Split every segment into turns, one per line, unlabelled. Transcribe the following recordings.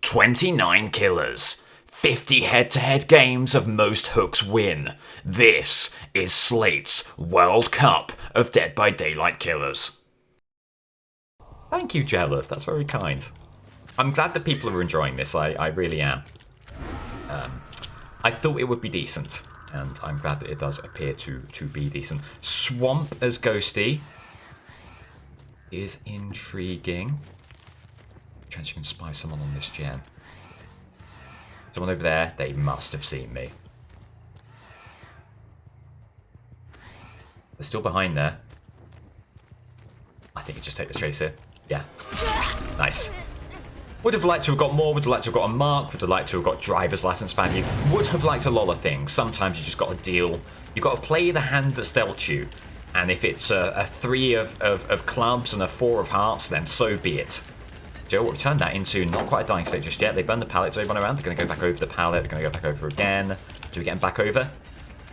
29 killers. 50 head-to-head games of most hooks win. This is Slate's World Cup of Dead by Daylight killers.
Thank you, Jella. That's very kind. I'm glad that people are enjoying this. I really am. I thought it would be decent, and I'm glad that it does appear to be decent. Swamp as Ghosty is intriguing. Chance you can spy someone on this gen. Someone over there, they must have seen me. They're still behind there. I think you just take the chase here. Yeah. Nice. Would have liked to have got more, would have liked to have got a mark, would have liked to have got driver's license value, would have liked a lot of things. Sometimes you just got to deal. You've got to play the hand that's dealt you. And if it's a 3 of clubs and a 4 of hearts, then so be it. Joe, what we turned that into not quite a dying state just yet. They burned the pallets over and around. They're going to go back over the pallet. They're going to go back over again. Do we get them back over?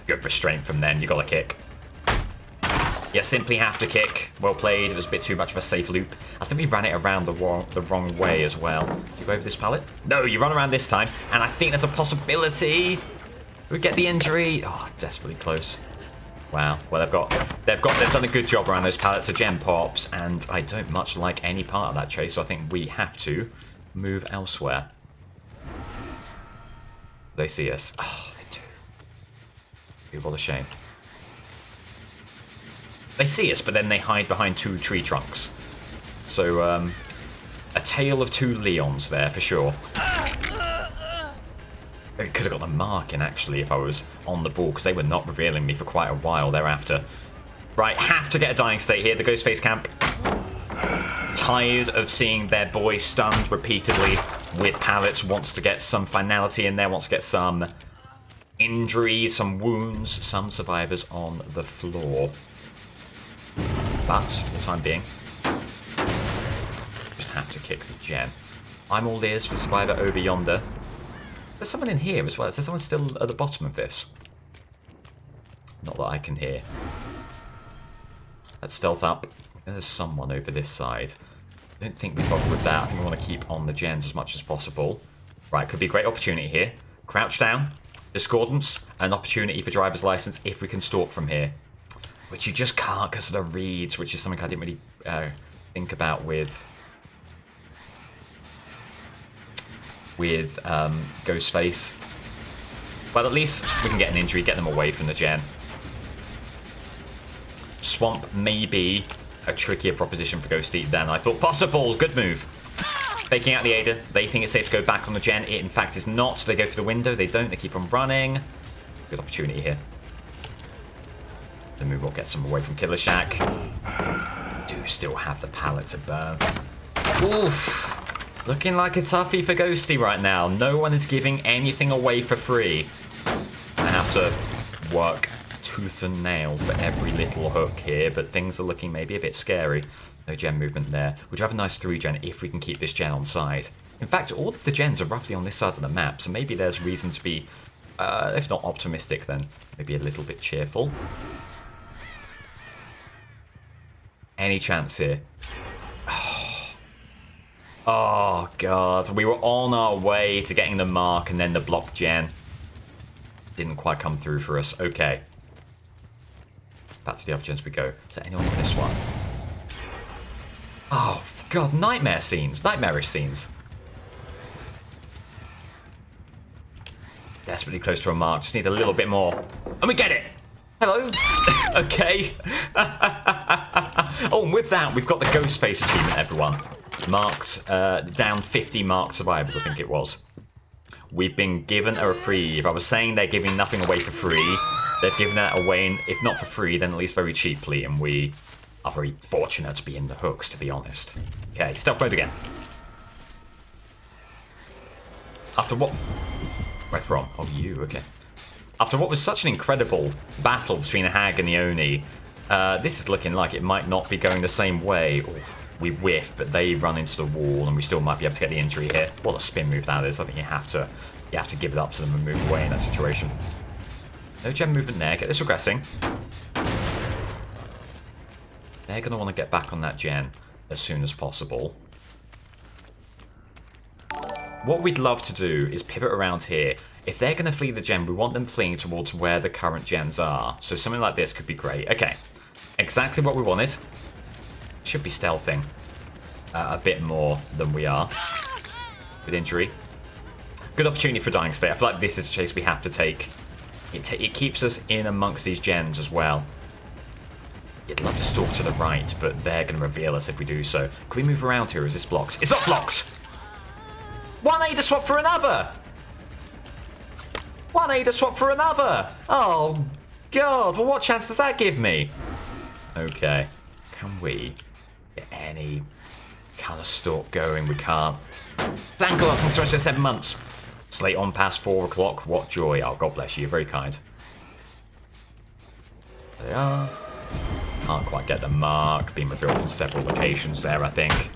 Good restraint from them. You got to kick. You simply have to kick. Well played. It was a bit too much of a safe loop. I think we ran it around the wrong way as well. Do you go over this pallet? No, you run around this time. And I think there's a possibility we get the injury. Oh, desperately close. Wow. Well, they've done a good job around those pallets of gem pops, and I don't much like any part of that chase, so I think we have to move elsewhere. They see us. Oh, they do. What a shame. They see us, but then they hide behind 2 tree trunks. So, a tale of 2 Leons there, for sure. I could have got the mark in, actually, if I was on the ball, because they were not revealing me for quite a while thereafter. Right, have to get a dying state here. The Ghostface camp. Tired of seeing their boy stunned repeatedly with pallets. Wants to get some finality in there. Wants to get some injuries, some wounds, some survivors on the floor. But, for the time being, just have to kick the gen. I'm all ears for survivor over yonder. There's someone in here as well. Is there someone still at the bottom of this? Not that I can hear. Let's stealth up. There's someone over this side. I don't think we bother with that. I think we want to keep on the gens as much as possible. Right, could be a great opportunity here. Crouch down. Discordance. An opportunity for driver's license if we can stalk from here. Which you just can't because of the reeds, which is something I didn't really think about with Ghostface. But at least we can get an injury, get them away from the gen. Swamp may be a trickier proposition for Ghosty than I thought possible. Good move. Faking out the Ada. They think it's safe to go back on the gen. It in fact is not. They go for the window. They don't. They keep on running. Good opportunity here. The move will get some away from Killer Shack. Do still have the pallet to burn. Oof. Looking like a toughie for Ghosty right now. No one is giving anything away for free. I have to work tooth and nail for every little hook here, but things are looking maybe a bit scary. No gen movement there. Would you have a nice 3 gen if we can keep this gen on side? In fact, all of the gens are roughly on this side of the map, so maybe there's reason to be, if not optimistic, then maybe a little bit cheerful. Any chance here? Oh, God. We were on our way to getting the mark and then the block gen. Didn't quite come through for us. Okay. Back to the other gens we go. Is there anyone on this one? Oh, God. Nightmare scenes. Nightmarish scenes. Desperately close to a mark. Just need a little bit more. And we get it! Hello? Okay. Oh, and with that, we've got the Ghostface achievement, everyone. Marked, down 50 marked survivors, I think it was. We've been given a reprieve. I was saying they're giving nothing away for free. They've given that away, if not for free, then at least very cheaply, and we are very fortunate to be in the hooks, to be honest. Okay, stealth mode again. After what... Where from? Oh, you, okay. After what was such an incredible battle between the Hag and the Oni, this is looking like it might not be going the same way. Ooh, we whiff, but they run into the wall, and we still might be able to get the injury here. What a spin move that is. I think you have to give it up to them and move away in that situation. No gem movement there. Get this regressing. They're going to want to get back on that gen as soon as possible. What we'd love to do is pivot around here. If they're going to flee the gen, we want them fleeing towards where the current gens are. So something like this could be great. Okay, exactly what we wanted. Should be stealthing a bit more than we are. Good injury. Good opportunity for dying state. I feel like this is a chase we have to take. It keeps us in amongst these gens as well. You'd love to stalk to the right, but they're going to reveal us if we do so. Can we move around here, or is this blocked? It's not blocked! One Ada swap for another! One Ada swap for another! Oh, God, well, what chance does that give me? Okay, can we get any kind of stalk going? We can't. Thank God, thanks so much for 7 months. Slate on past 4 o'clock, what joy. Oh, God bless you, you're very kind. There they are. Can't quite get the mark. Being revealed from several locations there, I think.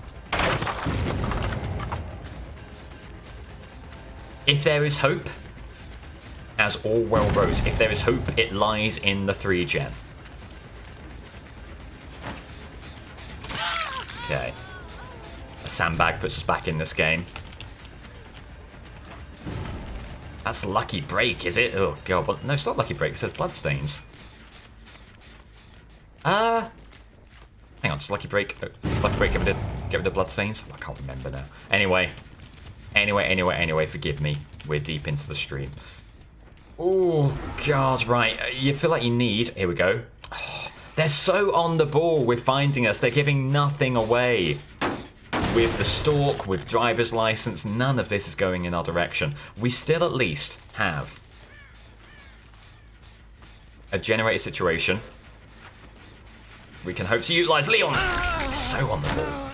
If there is hope, as Orwell wrote, if there is hope, it lies in the 3 gen. Okay. A sandbag puts us back in this game. That's Lucky Break, is it? Oh, God. Well, no, it's not Lucky Break. It says Bloodstains. Hang on, does Lucky Break get rid of Bloodstains? Oh, I can't remember now. Anyway, forgive me. We're deep into the stream. Oh, God, right. You feel like you need... Here we go. Oh, they're so on the ball with finding us. They're giving nothing away. With the stalk, with driver's license, none of this is going in our direction. We still at least have a generated situation. We can hope to utilize Leon. He's so on the ball.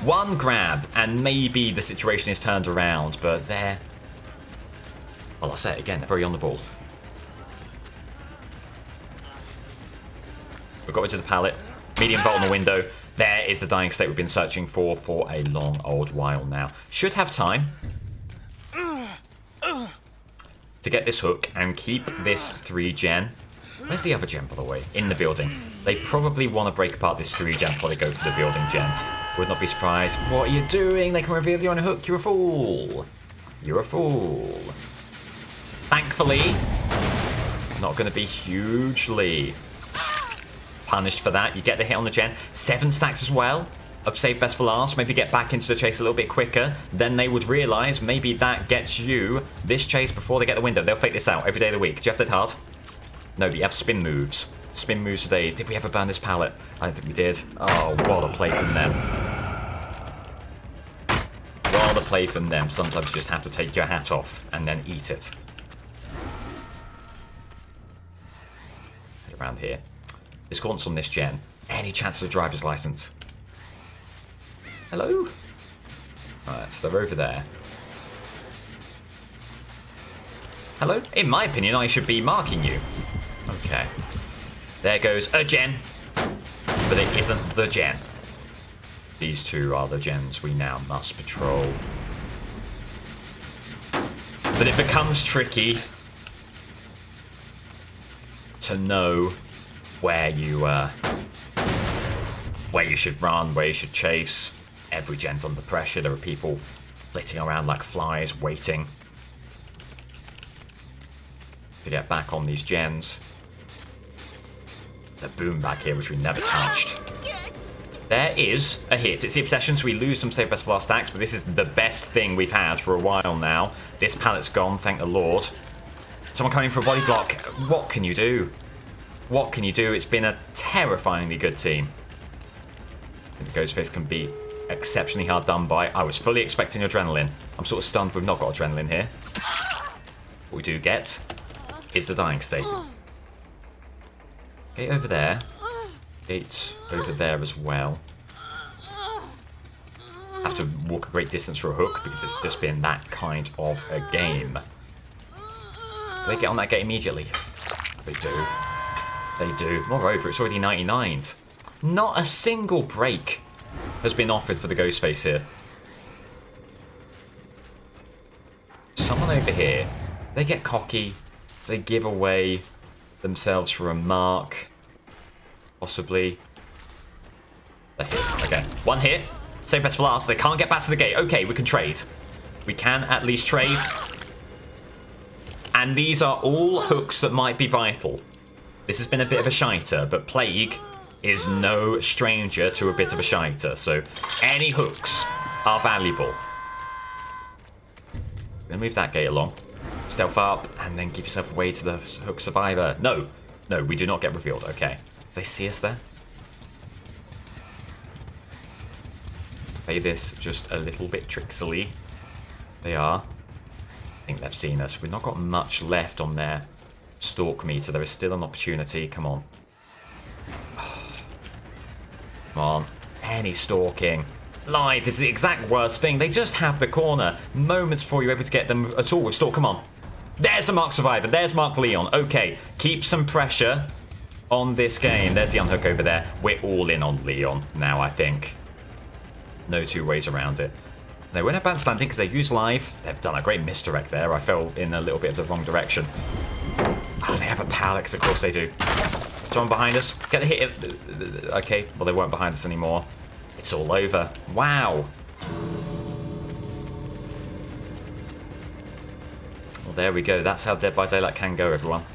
One grab, and maybe the situation is turned around, but they're... Well, I'll say it again, they're very on the ball. We've got into the pallet. Medium bolt on the window. There is the dying state we've been searching for a long old while now. Should have time to get this hook and keep this 3 gen. Where's the other gen, by the way? In the building. They probably want to break apart this 3 gen before they go for the building gen. Would not be surprised. What are you doing? They can reveal you on a hook. You're a fool. You're a fool. Thankfully, not going to be hugely punished for that. You get the hit on the gen. 7 stacks as well of save best for last. Maybe get back into the chase a little bit quicker. Then they would realise maybe that gets you this chase before they get the window. They'll fake this out every day of the week. Do you have that hard? No, but you have spin moves. Spin moves for days. Did we ever burn this pallet? I don't think we did. Oh, what a play from them. What a play from them. Sometimes you just have to take your hat off and then eat it. Head around here. This gaunts on this gen. Any chance of a driver's license? Hello? Alright, so they're over there. Hello? In my opinion, I should be marking you. Okay. There goes a gen. But it isn't the gen. These 2 are the gens we now must patrol. But it becomes tricky to know where you should run, where you should chase. Every gen's under pressure. There are people flitting around like flies, waiting to get back on these gens. The boom back here, which we never touched. There is a hit. It's the obsession, so we lose some save best for last stacks, but this is the best thing we've had for a while now. This pallet's gone, thank the Lord. Someone coming for a body block. What can you do? What can you do? It's been a terrifyingly good team. I think the Ghostface can be exceptionally hard done by. I was fully expecting adrenaline. I'm sort of stunned we've not got adrenaline here. What we do get is the dying state. Gate over there. Gate over there as well. Have to walk a great distance for a hook because it's just been that kind of a game. So they get on that gate immediately. They do. They do. Moreover, it's already 99'd. Not a single break has been offered for the Ghostface here. Someone over here. They get cocky. They give away themselves for a mark. Possibly. A hit. Okay. 1 hit. Save best for last. They can't get back to the gate. Okay, we can trade. We can at least trade. And these are all hooks that might be vital. This has been a bit of a shiter, but Plague is no stranger to a bit of a shiter. So any hooks are valuable. Gonna move that gate along. Stealth up, and then give yourself away to the hook survivor. No, no, we do not get revealed. Okay. Do they see us there? Play this just a little bit tricksily. They are. I think they've seen us. We've not got much left on their stalk meter. There is still an opportunity. Come on. Come on. Any stalking. Live is the exact worst thing. They just have the corner moments before you're able to get them at all with stalk. Come on. There's the Mark Survivor. There's Mark Leon. Okay. Keep some pressure on this game. There's the unhook over there. We're all in on Leon now, I think. No two ways around it. They went about slanting because they used live. They've done a great misdirect there. I fell in a little bit of the wrong direction. Oh, they have a pallet, because of course they do. Someone behind us. Get the hit. Okay, well, they weren't behind us anymore. It's all over. Wow. Well, there we go. That's how Dead by Daylight can go, everyone.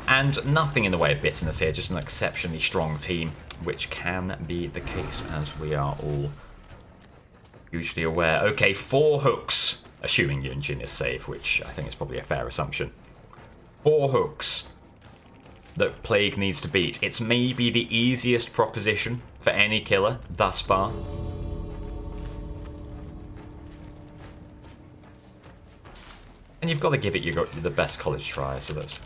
And nothing in the way of bitterness here. Just an exceptionally strong team, which can be the case, as we are all hugely aware. Okay, 4 hooks. Assuming Yunjin is safe, which I think is probably a fair assumption. 4 hooks that Plague needs to beat. It's maybe the easiest proposition for any killer thus far. And you've got to give it the best college try, so that's...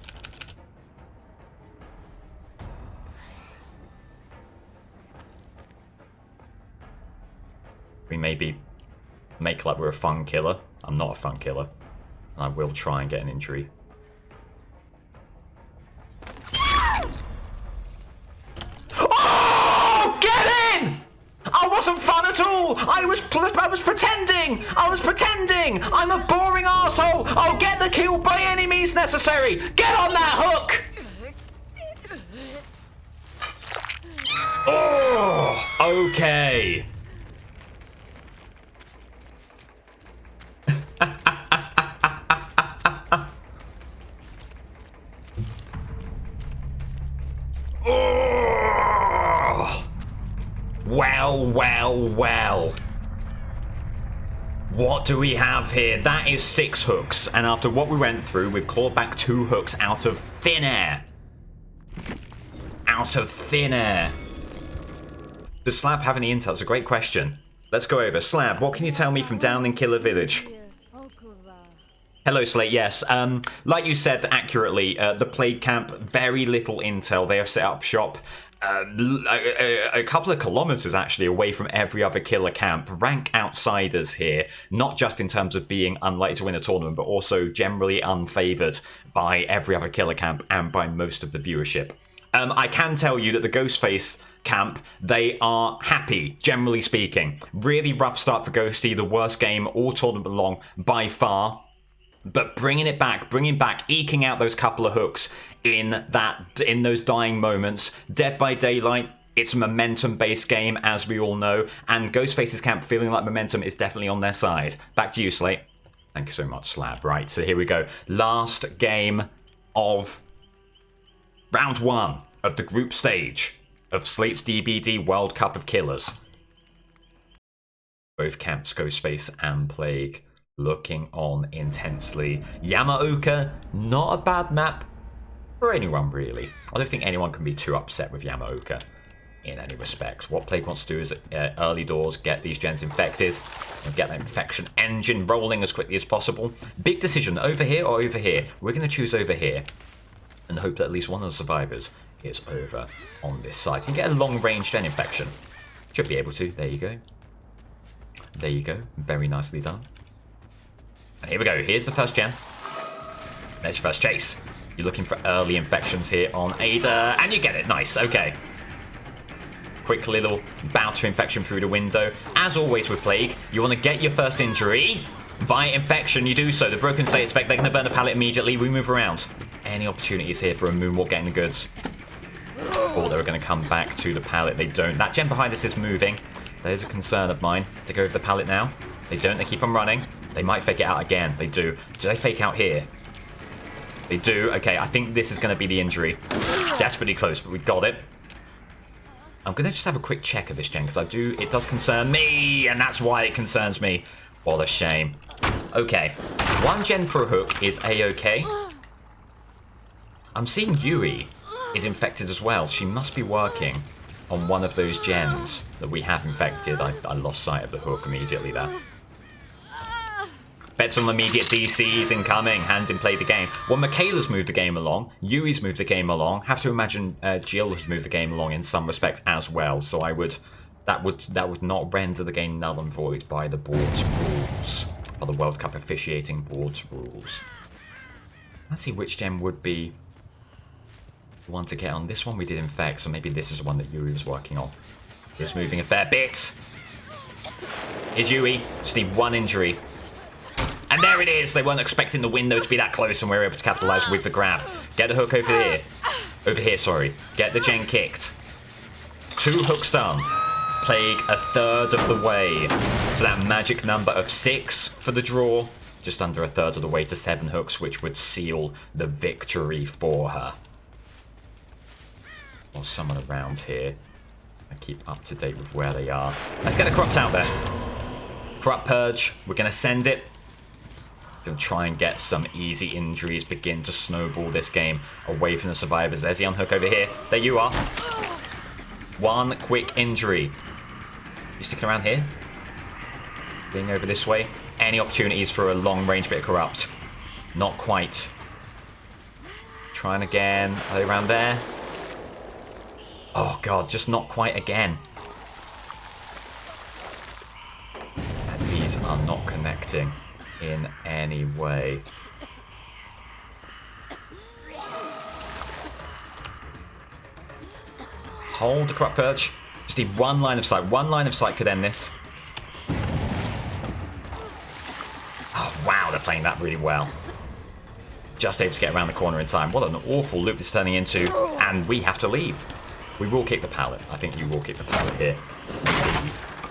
We maybe make like we're a fun killer. I'm not a fun killer. I will try and get an injury. Oh! Get in! I wasn't fun at all! I was pretending! I was pretending! I'm a boring arsehole! I'll get the kill by any means necessary! Get on that hook! Oh! Okay. Well. What do we have here? That is 6 hooks, and after what we went through, we've clawed back 2 hooks out of thin air. Out of thin air. Does Slab have any intel? It's a great question. Let's go over. Slab, what can you tell me from down in Killer Village? Hello, Slate. Yes, like you said accurately, the Plague Camp, very little intel. They have set up shop a couple of kilometers actually away from every other killer camp. Rank outsiders here, not just in terms of being unlikely to win a tournament, but also generally unfavored by every other killer camp and by most of the viewership. I can tell you that the Ghostface camp, they are happy, generally speaking. Really rough start for Ghosty, the worst game all tournament long by far. But bringing back, eking out those couple of hooks in those dying moments. Dead by Daylight, it's a momentum-based game, as we all know, and Ghostface's camp feeling like momentum is definitely on their side. Back to you, Slate. Thank you so much, Slab. Right, so here we go. Last game of round 1 of the group stage of Slate's DBD World Cup of Killers. Both camps, Ghostface and Plague, looking on intensely. Yamaoka, not a bad map for anyone, really. I don't think anyone can be too upset with Yamaoka in any respect. What Plague wants to do is early doors, get these gens infected, and get that infection engine rolling as quickly as possible. Big decision, over here or over here? We're going to choose over here and hope that at least one of the survivors is over on this side. You can get a long-range gen infection. Should be able to. There you go. There you go. Very nicely done. And here we go. Here's the first gen. There's your first chase. You're looking for early infections here on Ada, and you get it. Nice. Okay. Quick little bout of infection through the window. As always with Plague, you want to get your first injury via infection. You do so. The broken state effect, they're going to burn the pallet immediately. We move around. Any opportunities here for a moonwalk getting the goods? Or they're going to come back to the pallet. They don't. That gen behind us is moving. There's a concern of mine. Take over the pallet now. They don't. They keep on running. They might fake it out again. They do. Do they fake out here? They do. Okay, I think this is going to be the injury. Desperately close, but we got it. I'm going to just have a quick check of this gen, because it does concern me, and that's why it concerns me. What a shame. Okay, 1 gen for a hook is A-okay. I'm seeing Yui is infected as well. She must be working on one of those gens that we have infected. I lost sight of the hook immediately there. Bet some immediate DCs incoming. Hand in play the game. Well, Michaela's moved the game along. Yui's moved the game along. Have to imagine Jill has moved the game along in some respect as well. So that would not render the game null and void by the board's rules, or the World Cup officiating board's rules. Let's see which gem would be the one to get on. This one we did infect, so maybe this is the one that Yui was working on. He's moving a fair bit. Here's Yui. Just need 1 injury. And there it is. They weren't expecting the window to be that close, and we were able to capitalize with the grab. Get the hook over here. Over here, sorry. Get the gen kicked. 2 hooks done. Plague a third of the way to that magic number of 6 for the draw. Just under a third of the way to 7 hooks, which would seal the victory for her. Or someone around here. I keep up to date with where they are. Let's get a corrupt out there. Corrupt purge. We're going to send it. Going to try and get some easy injuries, begin to snowball this game away from the survivors. There's the unhook over here. There you are. 1 quick injury. You sticking around here? Being over this way. Any opportunities for a long-range bit of corrupt? Not quite. Trying again. Are they around there? Oh god, just not quite again. And these are not connecting in any way. Hold the corrupt purge. Just need 1 line of sight. 1 line of sight could end this. Oh wow, they're playing that really well. Just able to get around the corner in time. What an awful loop it's turning into. And we have to leave. We will kick the pallet. I think you will kick the pallet here.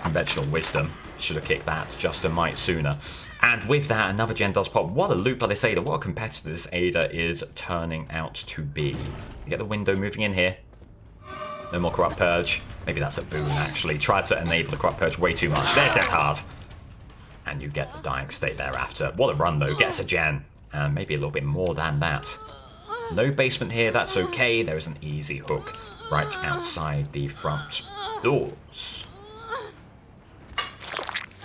Conventional wisdom. Should have kicked that just a mite sooner. And with that, another gen does pop. What a loop by this Ada. What a competitor this Ada is turning out to be. You get the window moving in here. No more corrupt purge. Maybe that's a boon, actually. Tried to enable the corrupt purge way too much. There's Death Hard. And you get the dying state thereafter. What a run, though. Gets a gen. And maybe a little bit more than that. No basement here. That's okay. There is an easy hook right outside the front doors.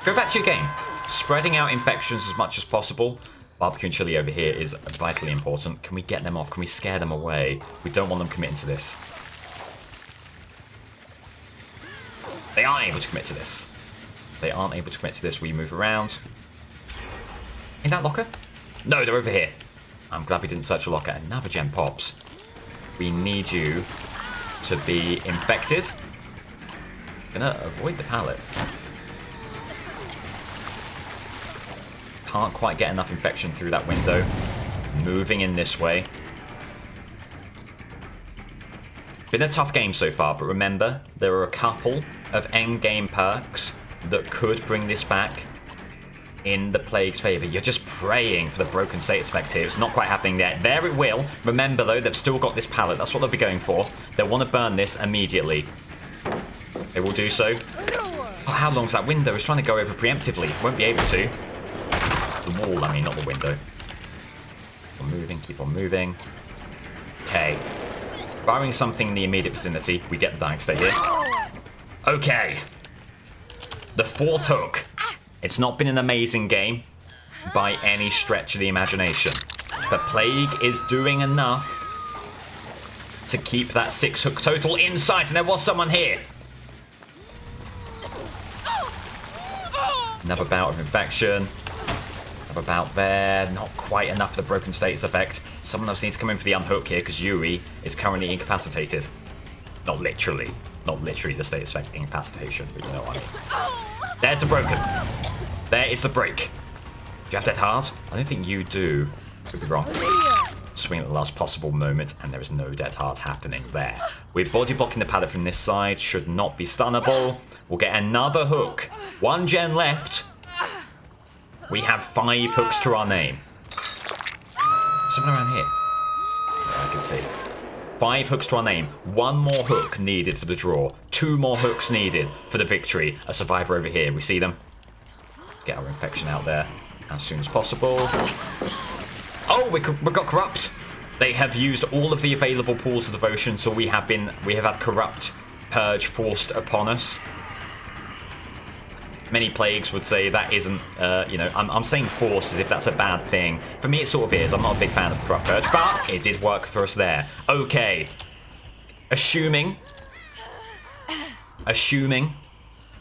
Go back to your game. Spreading out infections as much as possible. Barbecue and chili over here is vitally important. Can we get them off? Can we scare them away? We don't want them committing to this. They aren't able to commit to this. They aren't able to commit to this. We move around. In that locker? No, they're over here. I'm glad we didn't search a locker. Another gem pops. We need you to be infected. Gonna avoid the pallet. Can't quite get enough infection through that window. Moving in this way. Been a tough game so far, but remember, there are a couple of endgame perks that could bring this back in the Plague's favour. You're just praying for the broken status effect here. It's not quite happening yet. There it will. Remember, though, they've still got this pallet. That's what they'll be going for. They'll want to burn this immediately. They will do so. Oh, how long's that window? It's trying to go over preemptively. Won't be able to. The wall, I mean, not the window. Keep on moving, keep on moving. Okay. Firing something in the immediate vicinity, we get the dying state here. Okay. The 4th hook. It's not been an amazing game by any stretch of the imagination. But Plague is doing enough to keep that 6 hook total in sight, and there was someone here. Another bout of infection. About there, not quite enough for the broken status effect. Someone else needs to come in for the unhook here because Yuri is currently incapacitated. Not literally the status effect incapacitation, but you know what I mean. There's the broken. There is the break. Do you have Death Hard? I don't think you do. Could be wrong. Swing at the last possible moment, and there is no dead hard happening there. We're body blocking the pallet from this side. Should not be stunnable. We'll get another hook. 1 gen left. We have 5 hooks to our name. Something around here. Yeah, I can see. 5 hooks to our name. 1 more hook needed for the draw. 2 more hooks needed for the victory. A survivor over here. We see them. Get our infection out there as soon as possible. Oh, we got corrupt. They have used all of the available pools of devotion, so we have had corrupt purge forced upon us. Many plagues would say that isn't, you know, I'm saying forced as if that's a bad thing. For me, it sort of is. I'm not a big fan of corrupt purge, but it did work for us there. Okay. Assuming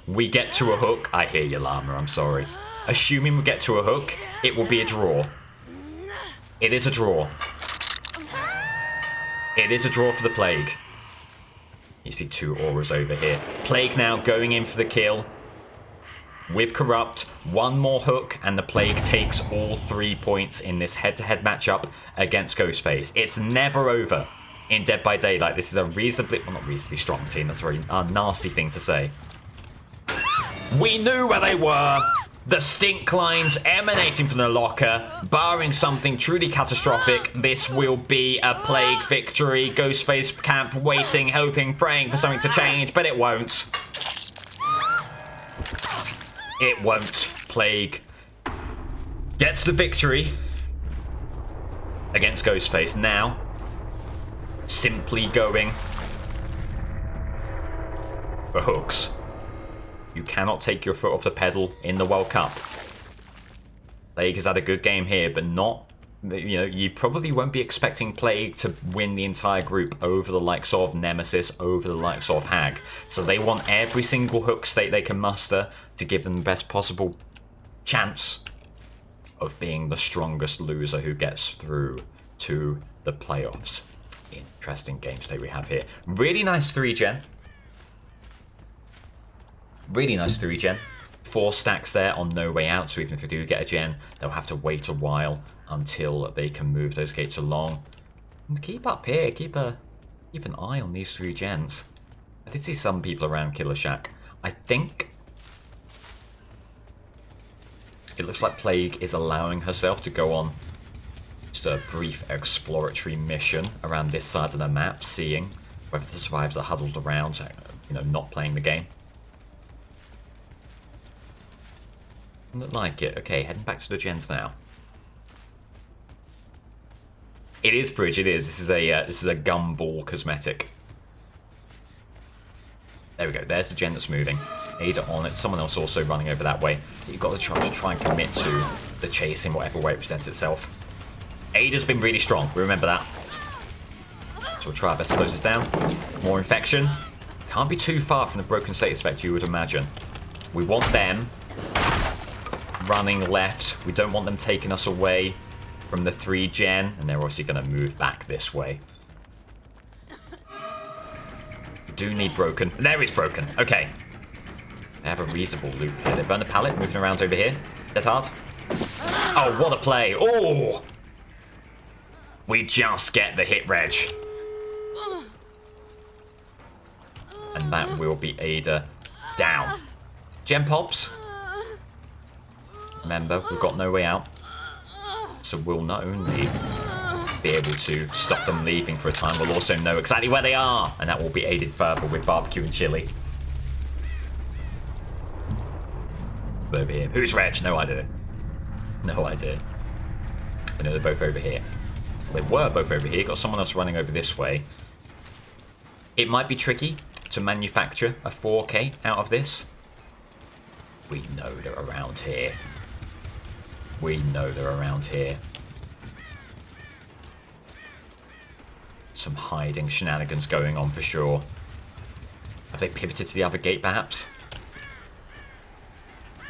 we get to a hook. I hear you, Llama, I'm sorry. Assuming we get to a hook, it will be a draw. It is a draw. It is a draw for the Plague. You see 2 auras over here. Plague now going in for the kill. With Corrupt, 1 more hook, and the Plague takes all 3 points in this head-to-head matchup against Ghostface. It's never over in Dead by Daylight. This is a reasonably, well, not reasonably strong team. That's a very nasty thing to say. We knew where they were. The stink lines emanating from the locker. Barring something truly catastrophic, this will be a Plague victory. Ghostface camp waiting, hoping, praying for something to change, but it won't. It won't. Plague gets the victory against Ghostface. Now, simply going for hooks. You cannot take your foot off the pedal in the World Cup. Plague has had a good game here, but not, you know, you probably won't be expecting Plague to win the entire group over the likes of Nemesis, over the likes of Hag. So they want every single hook state they can muster to give them the best possible chance of being the strongest loser who gets through to the playoffs. Interesting game state we have here. Really nice 3-gen. Really nice 3-gen. 4 stacks there on No Way Out, so even if they do get a gen, they'll have to wait a while until they can move those gates along. And keep up here, keep an eye on these 3 gens. I did see some people around Killer Shack. I think it looks like Plague is allowing herself to go on just a brief exploratory mission around this side of the map, seeing whether the survivors are huddled around, you know, not playing the game. Doesn't look like it. Okay, heading back to the gens now. It is Bridge. It is. This is a gumball cosmetic. There we go. There's the gen that's moving. Ada on it. Someone else also running over that way. You've got to try and commit to the chase in whatever way it presents itself. Ada's been really strong. We remember that. So we'll try our best to close this down. More infection. Can't be too far from the broken status effect, you would imagine. We want them running left. We don't want them taking us away from the 3-gen, and they're obviously going to move back this way. We do need Broken. There is Broken. Okay. They have a reasonable loop here. They burn the pallet, moving around over here. Dead hard. Oh, what a play. Oh! We just get the hit reg. And that will be Ada down. Gen pops. Remember, we've got No Way Out. So we'll not only be able to stop them leaving for a time, we'll also know exactly where they are. And that will be aided further with barbecue and chili. Over here. Who's Reg? No idea. No idea. I know they're both over here. They were both over here. Got someone else running over this way. It might be tricky to manufacture a 4K out of this. We know they're around here. We know they're around here. Some hiding shenanigans going on for sure. Have they pivoted to the other gate perhaps?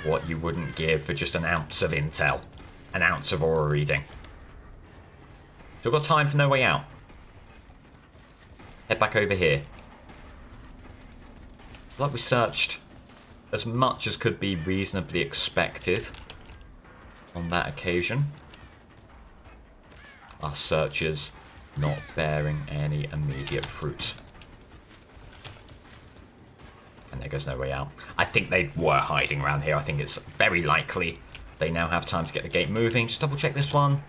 What you wouldn't give for just an ounce of intel. An ounce of aura reading. Still got time for No Way Out. Head back over here. Like we searched as much as could be reasonably expected on that occasion. Our searches not bearing any immediate fruit. And there goes no way out. I think they were hiding around here. I think it's very likely they now have time to get the gate moving. Just double check this one.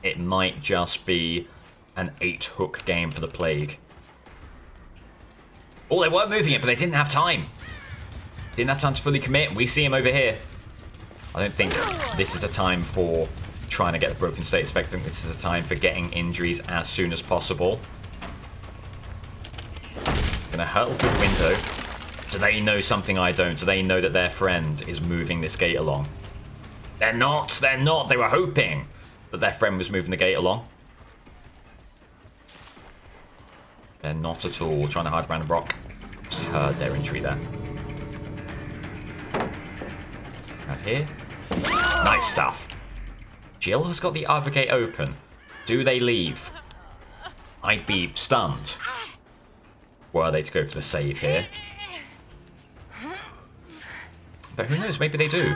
It might just be an 8-hook game for the Plague. Oh, they were moving it, but they didn't have time. Didn't have time to fully commit. We see him over here. I don't think this is the time for trying to get the broken state effect. I think this is the time for getting injuries as soon as possible. Gonna hurtle through the window. Do they know something I don't? Do they know that their friend is moving this gate along? They're not. They're not. They were hoping that their friend was moving the gate along. They're not at all. Trying to hide behind a rock. Just heard their injury there. Right here. Nice stuff. Jill has got the other gate open. Do they leave? I'd be stunned were they to go for the save here. But who knows, maybe they do.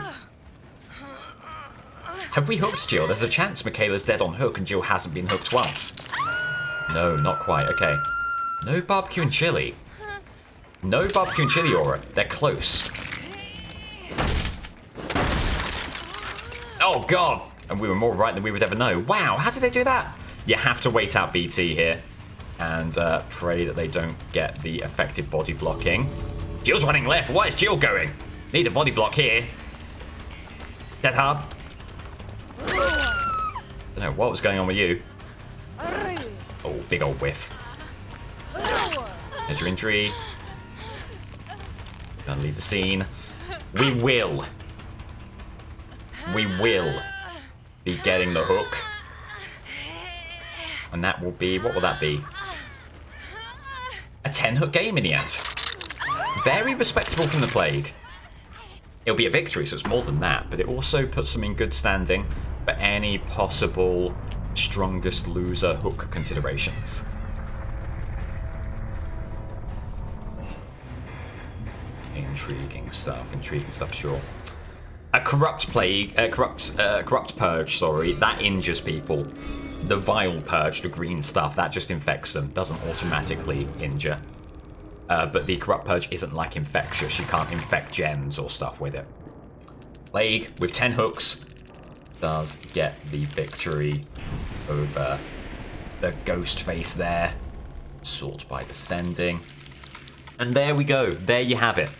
Have we hooked Jill? There's a chance Michaela's dead on hook and Jill hasn't been hooked once. No, not quite. Okay. No barbecue and chili. No barbecue and chili aura. They're close. Oh, God. And we were more right than we would ever know. Wow, how did they do that? You have to wait out BT here and pray that they don't get the effective body blocking. Jill's running left. Why is Jill going? Need a body block here. Dead hard. Don't know what was going on with you. Oh, big old whiff. There's your injury. Gonna leave the scene. We will be getting the hook. And that will be, what will that be? A 10-hook game in the end. Very respectable from the Plague. It'll be a victory, so it's more than that, but it also puts them in good standing for any possible strongest loser hook considerations. Intriguing stuff, sure. A corrupt plague, corrupt purge, sorry, that injures people. The vile purge, the green stuff, that just infects them, doesn't automatically injure. But the corrupt purge isn't like infectious, you can't infect gems or stuff with it. Plague, with 10 hooks, does get the victory over the Ghostface there. Sort by descending. And there we go. There you have it.